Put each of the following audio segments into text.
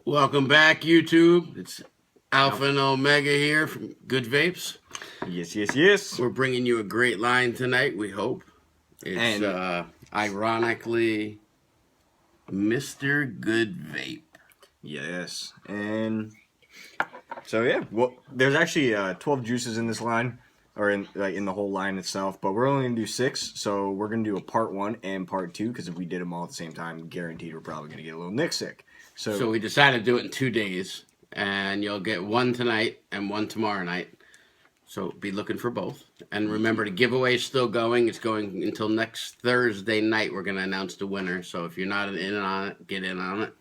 Welcome back, YouTube. It's Alpha and Omega here from GoodeVapes. Yes. We're bringing you a great line tonight, we hope. It's ironically Mr. GoodeVape. Yes. And so yeah, well, there's actually 12 juices in this line, or in the whole line itself, but we're only gonna do 6, so we're gonna do a part 1 and part 2, because if we did them all at the same time, guaranteed we're probably gonna get a little Nick sick. So we decided to do it in 2 days, and you'll get one tonight and one tomorrow night. So be looking for both. And remember, the giveaway is still going. It's going until next Thursday night. We're going to announce the winner. So if you're not in on it, get in on it.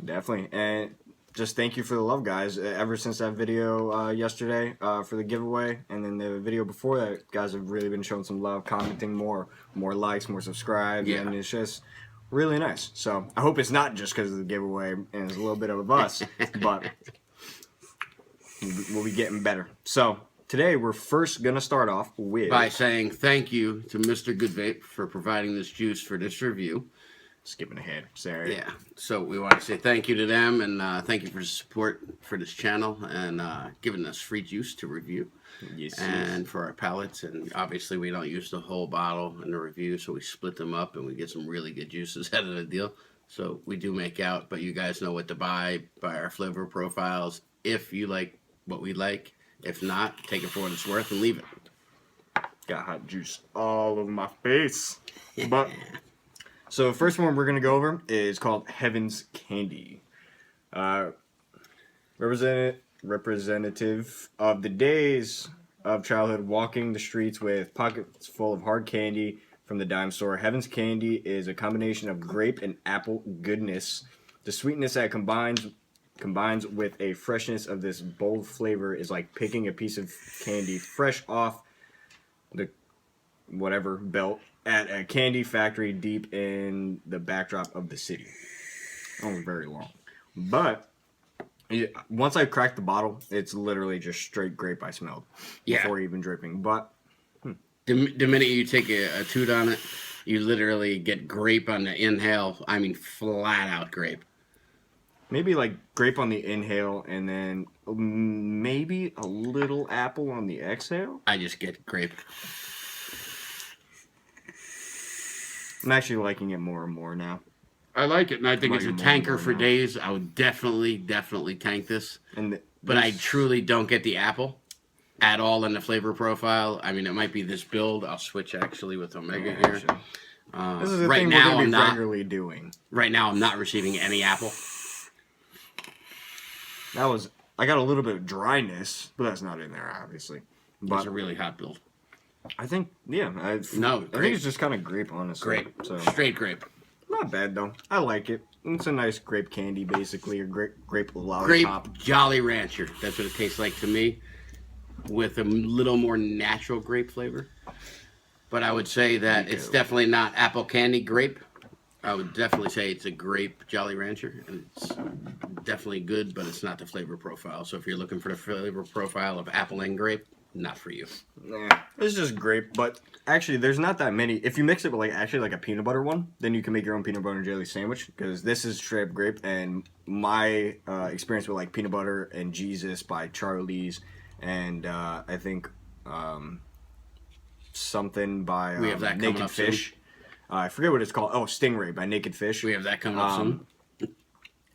Definitely. And just thank you for the love, guys. Ever since that video yesterday for the giveaway, and then the video before that, guys have really been showing some love, commenting more likes, more subscribes, and it's just really nice. So I hope it's not just because of the giveaway and it's a little bit of a bust, but we'll be getting better. So today we're first going to start off with by saying thank you to Mr. GoodeVape for providing this juice for this review. Skipping ahead, sorry. Yeah, so we want to say thank you to them, and thank you for the support for this channel and giving us free juice to review. And for our pallets, and obviously we don't use the whole bottle in the review, so we split them up and we get some really good juices out of the deal. So we do make out, but you guys know what to buy our flavor profiles if you like what we like. If not, take it for what it's worth and leave it. Got hot juice all over my face. But so the first one we're going to go over is called Heaven's Candy. Representative of the days of childhood, walking the streets with pockets full of hard candy from the dime store. Heaven's Candy is a combination of grape and apple goodness. The sweetness that combines with a freshness of this bold flavor is like picking a piece of candy fresh off the whatever belt at a candy factory deep in the backdrop of the city. Only very long. But once I cracked the bottle, it's literally just straight grape I smelled before even dripping. But the minute you take a toot on it, you literally get grape on the inhale. I mean, flat out grape. Maybe like grape on the inhale, and then maybe a little apple on the exhale. I just get grape. I'm actually liking it more and more now. I like it, and I think it's a tanker for days. I would definitely tank this. But I truly don't get the apple at all in the flavor profile. I mean, it might be this build. I'll switch actually with Omega here. This is the thing we're going to be regularly doing. Right now, I'm not receiving any apple. I got a little bit of dryness, but that's not in there, obviously. But it's a really hot build. I think, I think it's just kind of grape, honestly. Grape. So. Straight grape. Not bad, though. I like it. It's a nice grape candy, basically, or grape Grape lollipop. Jolly Rancher. That's what it tastes like to me, with a little more natural grape flavor. But I would say that it's definitely not apple candy grape. I would definitely say it's a grape Jolly Rancher. And it's definitely good, but it's not the flavor profile. So if you're looking for the flavor profile of apple and grape, not for you. Nah, it's just grape, but actually there's not that many. If you mix it with like a peanut butter one, then you can make your own peanut butter and jelly sandwich, because this is straight up grape. And my experience with like peanut butter and Jesus by Charlie's, and I think something by we have that Naked Fish. I forget what it's called. Oh, Stingray by Naked Fish. We have that coming up soon.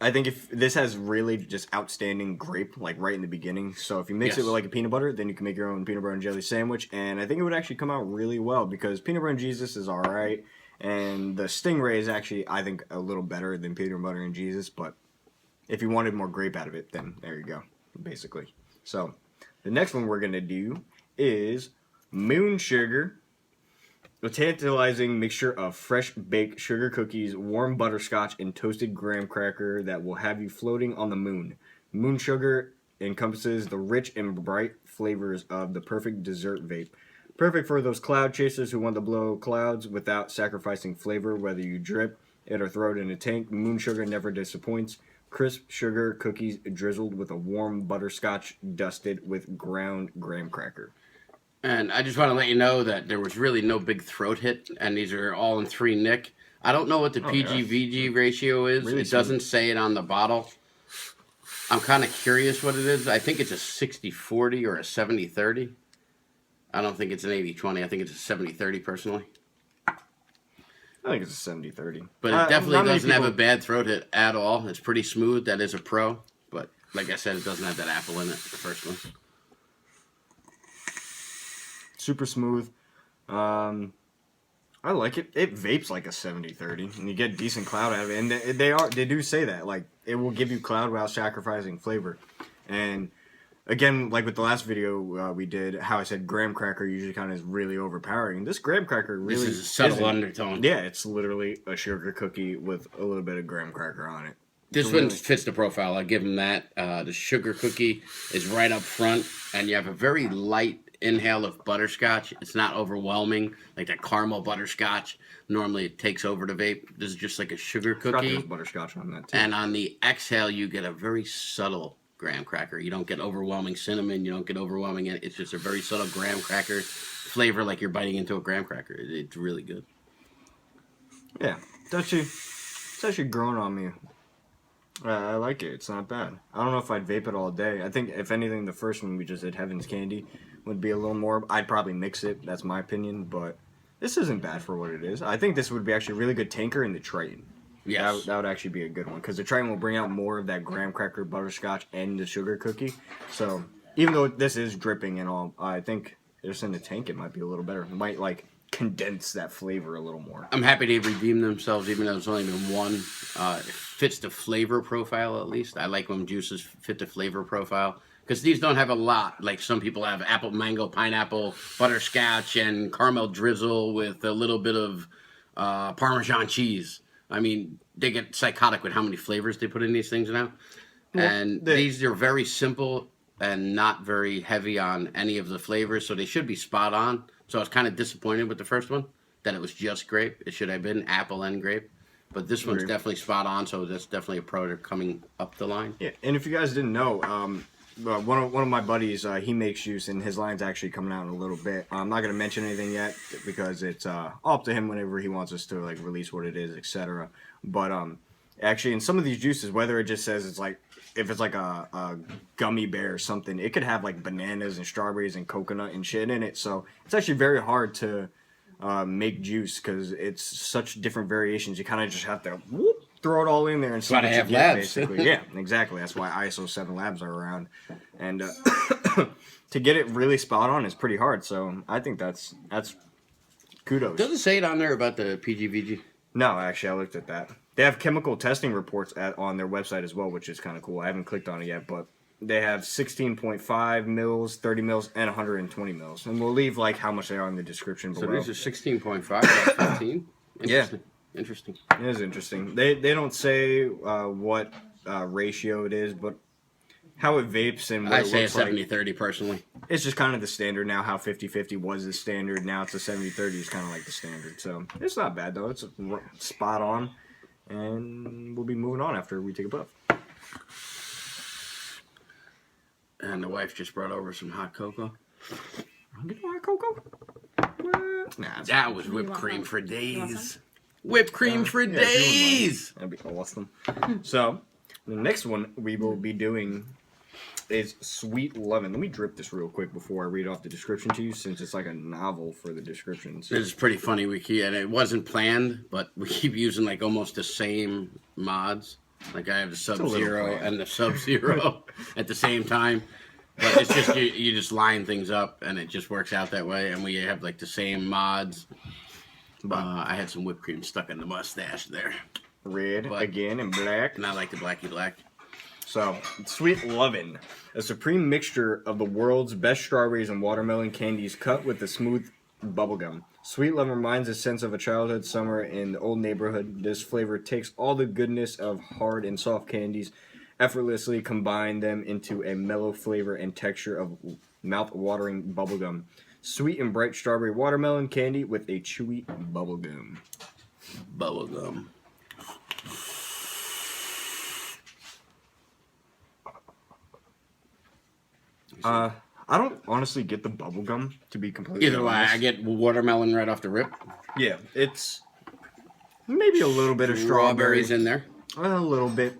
I think if this has really just outstanding grape, like right in the beginning. So if you mix it with like a peanut butter, then you can make your own peanut butter and jelly sandwich. And I think it would actually come out really well, because peanut butter and Jesus is all right. And the Stingray is actually, I think, a little better than peanut butter and Jesus. But if you wanted more grape out of it, then there you go, basically. So the next one we're going to do is Moon Sugar. A tantalizing mixture of fresh baked sugar cookies, warm butterscotch, and toasted graham cracker that will have you floating on the moon. Moon Sugar encompasses the rich and bright flavors of the perfect dessert vape. Perfect for those cloud chasers who want to blow clouds without sacrificing flavor, whether you drip it or throw it in a tank. Moon Sugar never disappoints. Crisp sugar cookies drizzled with a warm butterscotch dusted with ground graham cracker. And I just want to let you know that there was really no big throat hit, and these are all in 3 Nick. I don't know what the PG-VG ratio is. Really it doesn't say it on the bottle. I'm kind of curious what it is. I think it's a 60-40 or a 70-30. I don't think it's an 80-20. I think it's a 70-30 personally. I think it's a 70-30. But it definitely doesn't have a bad throat hit at all. It's pretty smooth. That is a pro. But like I said, it doesn't have that apple in it, the first one. Super smooth. I like it. It vapes like a 70-30, and you get decent cloud out of it. And they do say that, like, it will give you cloud while sacrificing flavor. And again, like with the last video we did, how I said graham cracker usually kind of is really overpowering. This graham cracker really this is a subtle undertone. Yeah, it's literally a sugar cookie with a little bit of graham cracker on it. This one fits the profile. I'll give them that. The sugar cookie is right up front, and you have a very light inhale of butterscotch. It's not overwhelming, like that caramel butterscotch. Normally it takes over the vape. This is just like a sugar cookie. There's butterscotch on that too. And on the exhale, you get a very subtle graham cracker. You don't get overwhelming cinnamon. You don't get overwhelming. It's just a very subtle graham cracker flavor, like you're biting into a graham cracker. It's really good. Yeah, it's actually growing on me. I like it. It's not bad. I don't know if I'd vape it all day. I think, if anything, the first one we just did, Heaven's Candy, would be a little more. I'd probably mix it. That's my opinion. But this isn't bad for what it is. I think this would be actually a really good tanker in the Triton. Yes. That would actually be a good one. Because the Triton will bring out more of that graham cracker, butterscotch, and the sugar cookie. So, even though this is dripping and all, I think just in the tank it might be a little better. It might, like, condense that flavor a little more. I'm happy they redeemed themselves, even though it's only been one. It fits the flavor profile, at least. I like when juices fit the flavor profile, because these don't have a lot. Like some people have apple, mango, pineapple, butterscotch, and caramel drizzle with a little bit of Parmesan cheese. I mean, they get psychotic with how many flavors they put in these things now. Well, and these are very simple and not very heavy on any of the flavors, so they should be spot on. So I was kind of disappointed with the first one, that it was just grape. It should have been apple and grape. But this one's definitely spot on, so that's definitely a pro coming up the line. Yeah, and if you guys didn't know, one of my buddies, he makes juice, and his line's actually coming out in a little bit. I'm not going to mention anything yet, because it's up to him whenever he wants us to like release what it is, etc. But actually, in some of these juices, whether it just says it's like, if it's like a gummy bear or something, it could have like bananas and strawberries and coconut and shit in it. So it's actually very hard to make juice, because it's such different variations. You kind of just have to throw it all in there and see what you get, basically. Yeah, exactly. That's why ISO 7 labs are around. And to get it really spot on is pretty hard. So I think that's kudos. Does it say it on there about the PGVG? No, actually, I looked at that. They have chemical testing reports on their website as well, which is kind of cool. I haven't clicked on it yet, but they have 16.5 mils, 30 mils, and 120 mils. And we'll leave like how much they are in the description below. So these are 16.5, 15? Yeah. Interesting. It is interesting. They don't say what ratio it is, but how it vapes and what I it say a looks like. 70-30 personally. It's just kind of the standard now. How 50-50 was the standard. Now it's a 70-30 is kind of like the standard. So it's not bad, though. It's spot on. And we'll be moving on after we take a puff. And the wife just brought over some hot cocoa. Get hot cocoa? What? Nah, that was whipped cream for days. Whipped cream for days! That'd be awesome. So, the next one we will be doing is Sweet Lovin'. Let me drip this real quick before I read off the description to you, since it's like a novel for the descriptions. This is pretty funny. And it wasn't planned, but we keep using like almost the same mods. Like I have the Sub-Zero and the Sub-Zero at the same time. But it's just, you just line things up, and it just works out that way. And we have like the same mods. I had some whipped cream stuck in the mustache there. Red again and black. And I like the blacky black. So, Sweet Lovin', a supreme mixture of the world's best strawberries and watermelon candies cut with a smooth bubblegum. Sweet Lovin' reminds a sense of a childhood summer in the old neighborhood. This flavor takes all the goodness of hard and soft candies, effortlessly combine them into a mellow flavor and texture of mouth-watering bubblegum. Sweet and bright strawberry watermelon candy with a chewy bubblegum. Bubblegum. I don't honestly get the bubblegum, to be completely honest. Either way, I get watermelon right off the rip. Yeah, it's maybe a little bit of strawberries in there. A little bit.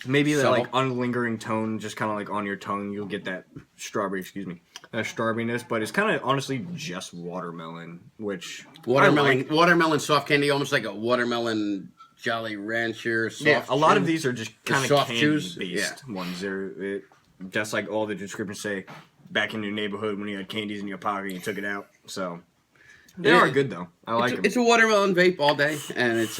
maybe that subtle. like unlingering tone, just kind of like on your tongue. You'll get that strawberry, that strawberryness. But it's kind of honestly just watermelon, which watermelon soft candy, almost like a watermelon Jolly Rancher soft. Yeah, a lot of these are just kind of soft candy-based ones. They're just like all the descriptions say, back in your neighborhood when you had candies in your pocket and you took it out. So they are good though. I like them. It's a watermelon vape all day, and it's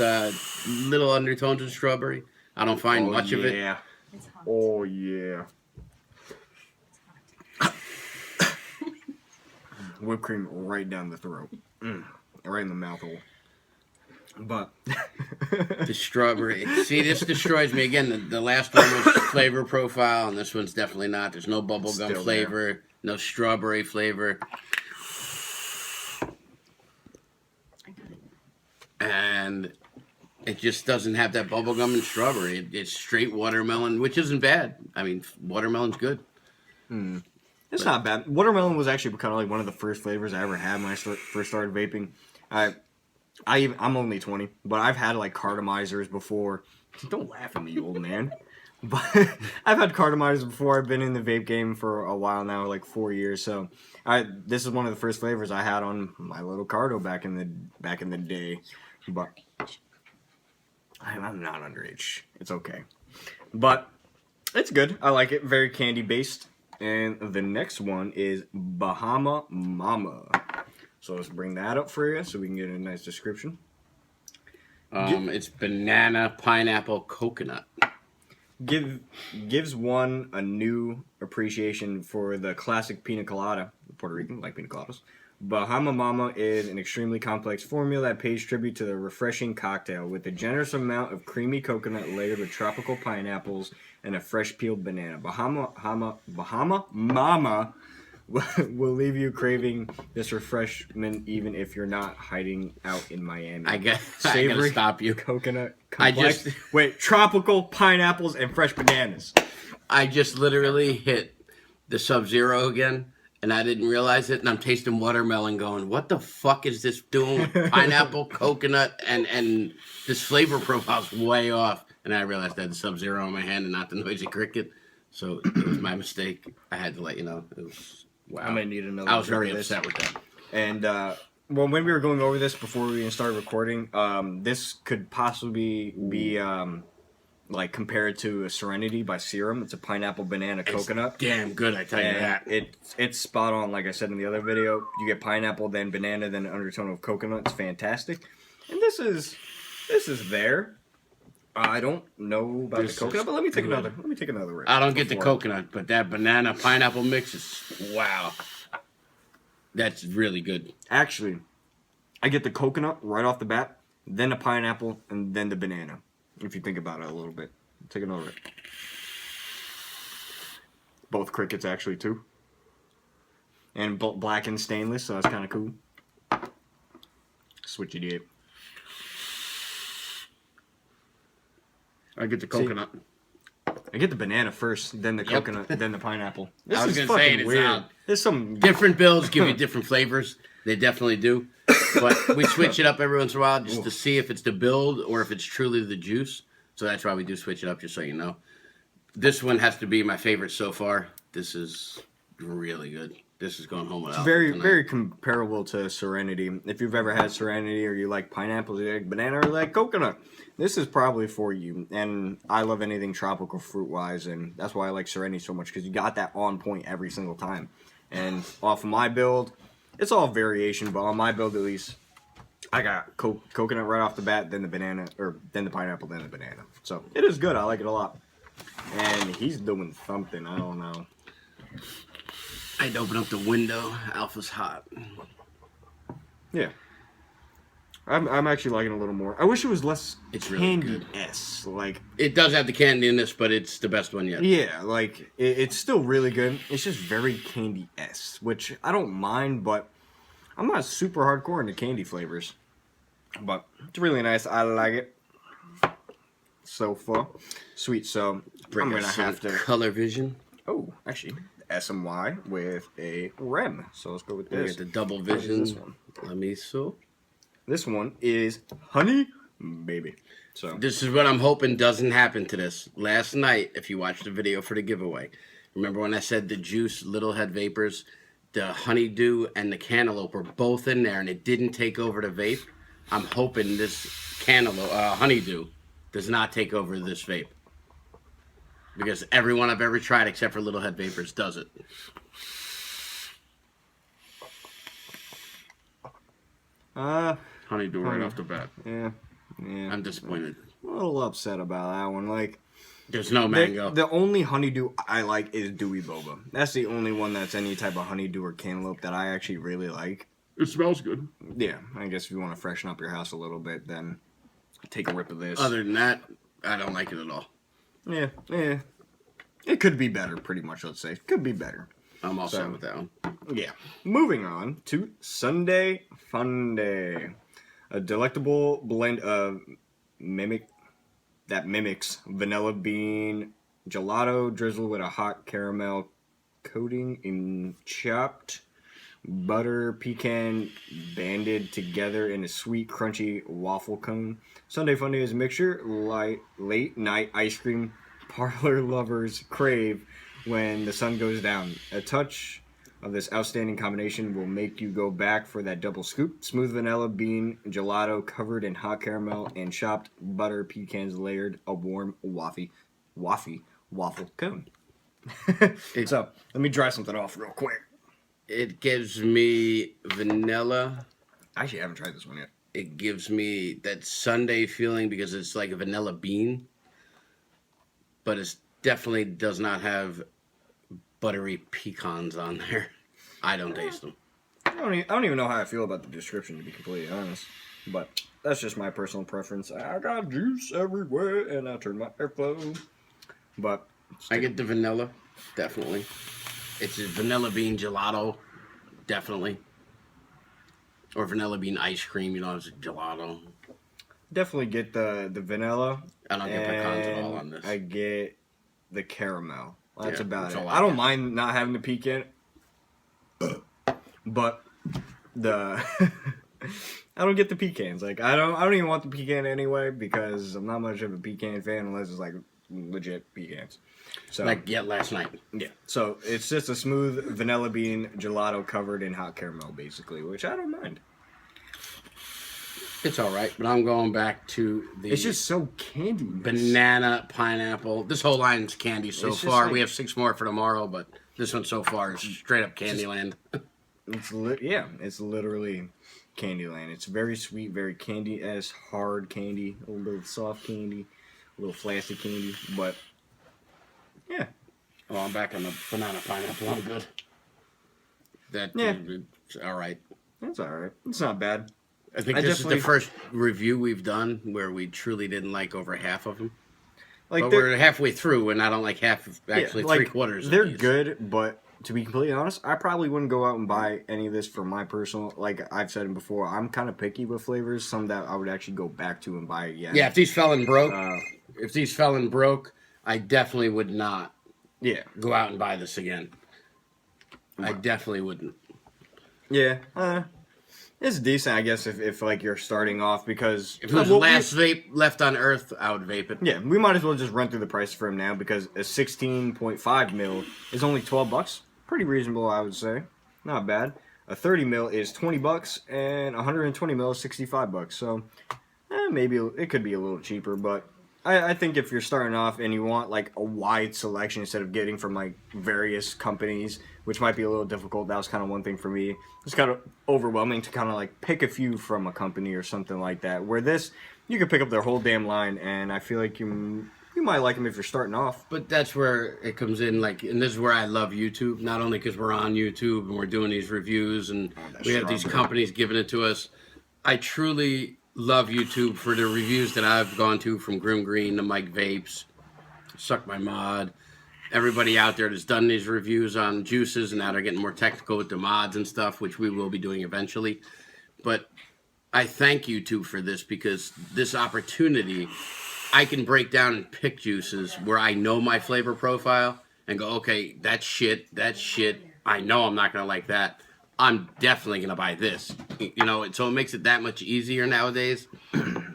little undertones of strawberry. I don't find much of it. It's hot. Oh yeah. Whipped cream right down the throat, right in the mouth hole. But the strawberry. See, this destroys me again. The last one was flavor profile, and this one's definitely not. There's no bubblegum flavor, no strawberry flavor. And it just doesn't have that bubblegum and strawberry. It's straight watermelon, which isn't bad. I mean, watermelon's good. It's not bad. Watermelon was actually kind of like one of the first flavors I ever had when I first started vaping. I'm only 20, but I've had like cardamizers before. Don't laugh at me, old man. But I've had cardamizers before. I've been in the vape game for a while now, like 4 years. So this is one of the first flavors I had on my little cardo back in the day. But I'm not underage. It's okay. But it's good. I like it. Very candy based. And the next one is Bahama Mama. So let's bring that up for you so we can get a nice description. It's banana, pineapple, coconut. Gives one a new appreciation for the classic pina colada. Puerto Rican, like pina coladas. Bahama Mama is an extremely complex formula that pays tribute to the refreshing cocktail with a generous amount of creamy coconut layered with tropical pineapples and a fresh peeled banana. Bahama Mama will leave you craving this refreshment even if you're not hiding out in Miami. I gotta stop you. Coconut complex. Wait, tropical pineapples and fresh bananas. I just literally hit the Sub-Zero again, and I didn't realize it, and I'm tasting watermelon going, what the fuck is this doing with pineapple, coconut, and this flavor profile's way off. And I realized I had the Sub-Zero in my hand and not the Noisy Cricket, so it was my mistake. I had to let you know. It was... Wow. I might need another. I was very upset with that. And well, when we were going over this before we even started recording, this could possibly be like compared to a Serenity by Serum. It's a pineapple, banana, coconut. Damn good, I tell you that. It's spot on. Like I said in the other video, you get pineapple, then banana, then an undertone of coconut. It's fantastic. And this is there. I don't know about the coconut, but let me take another rip. I don't get the coconut, but that banana pineapple mix is wow. That's really good. Actually, I get the coconut right off the bat, then the pineapple, and then the banana. If you think about it a little bit, take another rip. Both crickets actually too, and black and stainless, so that's kind of cool. Switchy dip. I get the coconut. I get the banana first, then the coconut, then the pineapple. I was gonna say, weird. There's some different builds give you different flavors. They definitely do. But we switch it up every once in a while just to see if it's the build or if it's truly the juice. So that's why we do switch it up, just so you know. This one has to be my favorite so far. This is really good. This is going home with very comparable to Serenity. If you've ever had Serenity or you like pineapples, you like banana, or you like coconut, this is probably for you. And I love anything tropical fruit-wise, and that's why I like Serenity so much, because you got that on point every single time. And off of my build, it's all variation, but on my build at least, I got coconut right off the bat, then the banana, or then the pineapple, then the banana. So it is good. I like it a lot. And he's doing something. I don't know. I had to open up the window. Alpha's hot. Yeah. I'm actually liking it a little more. I wish it was less candy-esque. Like, it does have the candy in this, but it's the best one yet. Yeah, like, it's still really good. It's just very candy-esque, which I don't mind, but I'm not super hardcore into candy flavors. But it's really nice. I like it. So far. Sweet, so I'm going to have to... Color vision. Oh, actually... SMY with a REM. So let's go with this. We get the double vision. Let me so. This one is Honeydew. baby. So this is what I'm hoping doesn't happen to this. Last night, if you watched the video for the giveaway, remember when I said the juice little head vapors, the honeydew and the cantaloupe were both in there and it didn't take over the vape? I'm hoping this honeydew does not take over this vape. Because everyone I've ever tried except for little head vapors does it. Honeydew right off the bat. Yeah. I'm disappointed. A little upset about that one. Like, there's no mango. The only honeydew I like is dewy boba. That's the only one that's any type of honeydew or cantaloupe that I actually really like. It smells good. Yeah, I guess if you want to freshen up your house a little bit, then take a rip of this. Other than that, I don't like it at all. Yeah. It could be better, pretty much, let's say. Could be better. I'm all set with that one. Yeah. Moving on to Sunday Fun Day. A delectable blend of mimics vanilla bean gelato drizzled with a hot caramel coating in chopped butter pecan banded together in a sweet crunchy waffle cone. Sunday Fun Day is a mixture late night ice cream parlor lovers crave when the sun goes down. A touch of this outstanding combination will make you go back for that double scoop. Smooth vanilla bean gelato covered in hot caramel and chopped butter pecans layered a warm waffle cone. So, let me dry something off real quick. It gives me vanilla. Actually, I haven't tried this one yet. It gives me that sundae feeling because it's like a vanilla bean. But it definitely does not have buttery pecans on there. I don't taste them. I don't even know how I feel about the description, to be completely honest. But that's just my personal preference. I got juice everywhere, and I turn my airflow. But I get the vanilla, definitely. It's a vanilla bean gelato, definitely. Or vanilla bean ice cream, it's a gelato. Definitely get the vanilla. I don't get pecans at all on this. I get the caramel. That's about it. I don't mind not having the pecan, but the I don't get the pecans. Like I don't even want the pecan anyway because I'm not much of a pecan fan unless it's like legit pecans. So last night. Yeah. So it's just a smooth vanilla bean gelato covered in hot caramel, basically, which I don't mind. It's all right, but I'm going back to the... It's just so candy. Banana, pineapple. This whole line's candy so far. Like, we have 6 more for tomorrow, but this one so far is straight up Candyland. It's literally Candyland. It's very sweet, very candy-esque, hard candy, a little bit of soft candy, a little flashy candy, but yeah. Oh, I'm back on the banana, pineapple. I'm good. It's all right. That's all right. It's not bad. I think this is the first review we've done where we truly didn't like over half of them. Like, but we're halfway through, and I don't like half, actually like, 3/4 They're good, but to be completely honest, I probably wouldn't go out and buy any of this for my personal... Like I've said before, I'm kind of picky with flavors. Some that I would actually go back to and buy again. Yeah, if these fell and broke, I definitely would not go out and buy this again. I definitely wouldn't. Yeah, it's decent, I guess, if like you're starting off because if it was the last vape left on Earth, I would vape it. Yeah, we might as well just run through the price for him now because a 16.5 mil is only $12. Pretty reasonable, I would say. Not bad. A 30 mil is $20, and 120 mil is $65. So maybe it could be a little cheaper, but I think if you're starting off and you want like a wide selection instead of getting from like various companies, which might be a little difficult, that was kind of one thing for me. It's kind of overwhelming to kind of like pick a few from a company or something like that. Where this, you could pick up their whole damn line, and I feel like you might like them if you're starting off. But that's where it comes in, like, and this is where I love YouTube. Not only because we're on YouTube and we're doing these reviews and we have these companies giving it to us. I truly love YouTube for the reviews that I've gone to, from Grim Green to Mike Vapes, Suck My Mod, everybody out there that's done these reviews on juices, and now they're getting more technical with the mods and stuff, which we will be doing eventually. But I thank YouTube for this, because this opportunity, I can break down and pick juices where I know my flavor profile and go, okay, that's shit, I know I'm not going to like that. I'm definitely going to buy this. So it makes it that much easier nowadays.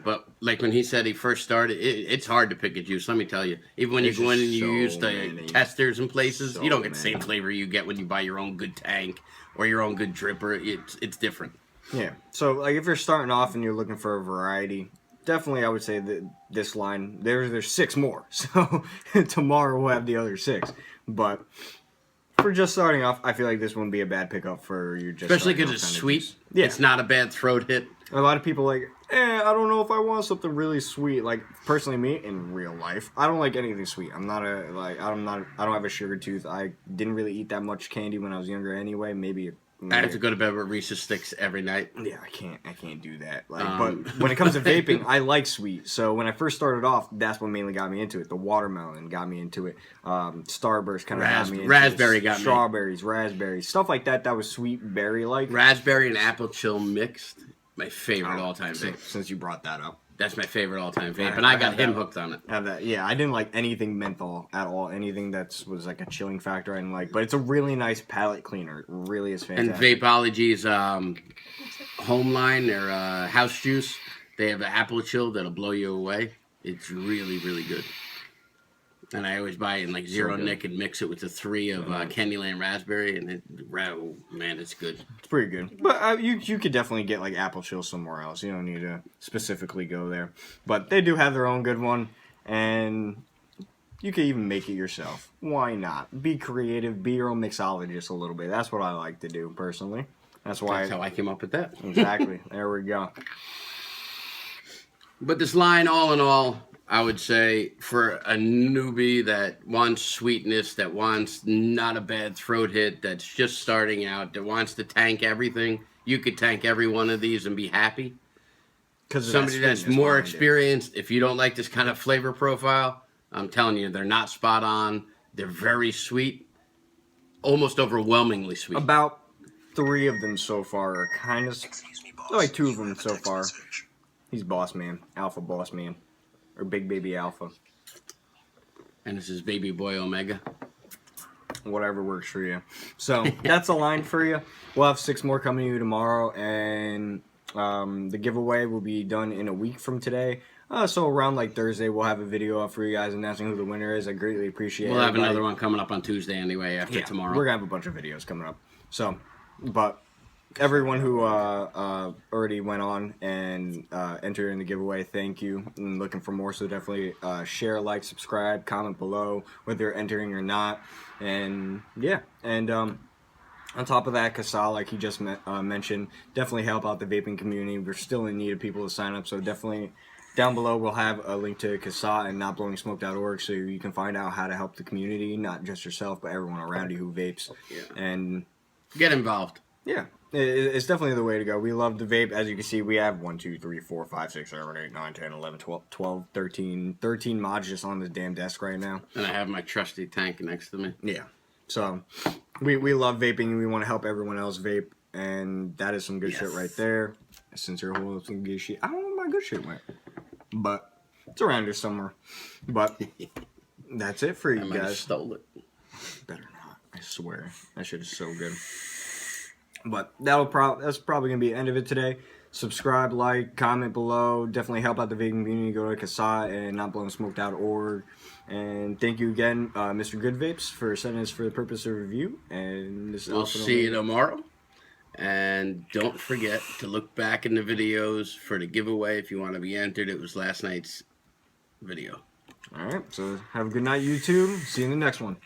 But like when he said he first started, it's hard to pick a juice. Let me tell you. Even when you go in and you use the testers and places, you don't get the same flavor you get when you buy your own Goode tank or your own Goode dripper. It's different. Yeah. So like if you're starting off and you're looking for a variety, definitely I would say that this line there's 6 more. So tomorrow we'll have the other 6. But for just starting off, I feel like this wouldn't be a bad pickup for you. Just especially because it's sweet. Yeah. It's not a bad throat hit. A lot of people are like, I don't know if I want something really sweet. Like personally, me in real life, I don't like anything sweet. I don't have a sugar tooth. I didn't really eat that much candy when I was younger anyway. Maybe I have to go to bed with Reese's Sticks every night. Yeah, I can't do that. Like, but when it comes to vaping, I like sweet. So when I first started off, that's what mainly got me into it. The watermelon got me into it. Starburst kind of got me into raspberry it. got me. Strawberries, raspberries, stuff like that. That was sweet berry like. Raspberry and apple chill mixed. My favorite all-time vape. Since you brought that up. That's my favorite all-time vape, and I got him hooked on it. Yeah, I didn't like anything menthol at all. Anything that was like a chilling factor I didn't like. But it's a really nice palate cleaner. It really is fantastic. And Vapeology's home line, their house juice, they have an apple chill that'll blow you away. It's really, really good. And I always buy it in like zero nick and mix it with the 3 of Candyland raspberry, and man, it's good. It's pretty good. But you could definitely get like apple chill somewhere else. You don't need to specifically go there. But they do have their own good one, and you can even make it yourself. Why not? Be creative. Be your own mixologist a little bit. That's what I like to do personally. That's how I came up with that. Exactly. There we go. But this line, all in all, I would say for a newbie that wants sweetness, that wants not a bad throat hit, that's just starting out, that wants to tank everything, you could tank every one of these and be happy. Because somebody that's more experienced, if you don't like this kind of flavor profile, I'm telling you, they're not spot on. They're very sweet, almost overwhelmingly sweet. About 3 of them so far are kind of, like 2 of them so far. He's boss man, alpha boss man. Or Big Baby Alpha. And this is Baby Boy Omega. Whatever works for you. So, that's a line for you. We'll have 6 more coming to you tomorrow. And the giveaway will be done in a week from today. So, around like Thursday, we'll have a video up for you guys announcing who the winner is. I greatly appreciate it. We'll have another one coming up on Tuesday anyway after tomorrow. We're going to have a bunch of videos coming up. So, but everyone who already went on and entered in the giveaway, thank you. I'm looking for more, so definitely share, like, subscribe, comment below whether you're entering or not. And yeah, and on top of that, Kasal, like he just mentioned, definitely help out the vaping community. We're still in need of people to sign up, so definitely down below we'll have a link to Kasal and notblowingsmoke.org so you can find out how to help the community, not just yourself, but everyone around you who vapes. Yeah. And get involved. Yeah. It's definitely the way to go. We love the vape. As you can see, we have 1, 2, 3, 4, 5, 6, 7, 8, 9, 10, 11, 12, 13 mods just on the damn desk right now. And I have my trusty tank next to me. Yeah. So, we love vaping and we want to help everyone else vape. And that is some good shit right there. Since you're holding up some good shit. I don't know where my good shit went. But it's around here somewhere. But that's it for you guys. Stole it. Better not. I swear. That shit is so good. But that's probably going to be the end of it today. Subscribe, like, comment below. Definitely help out the vaping community. Go to Kasai and notblowingsmoke.org. And thank you again, Mr. GoodeVapes, for sending us for the purpose of review. And this we'll see you tomorrow. And don't forget to look back in the videos for the giveaway if you want to be entered. It was last night's video. All right. So have a good night, YouTube. See you in the next one.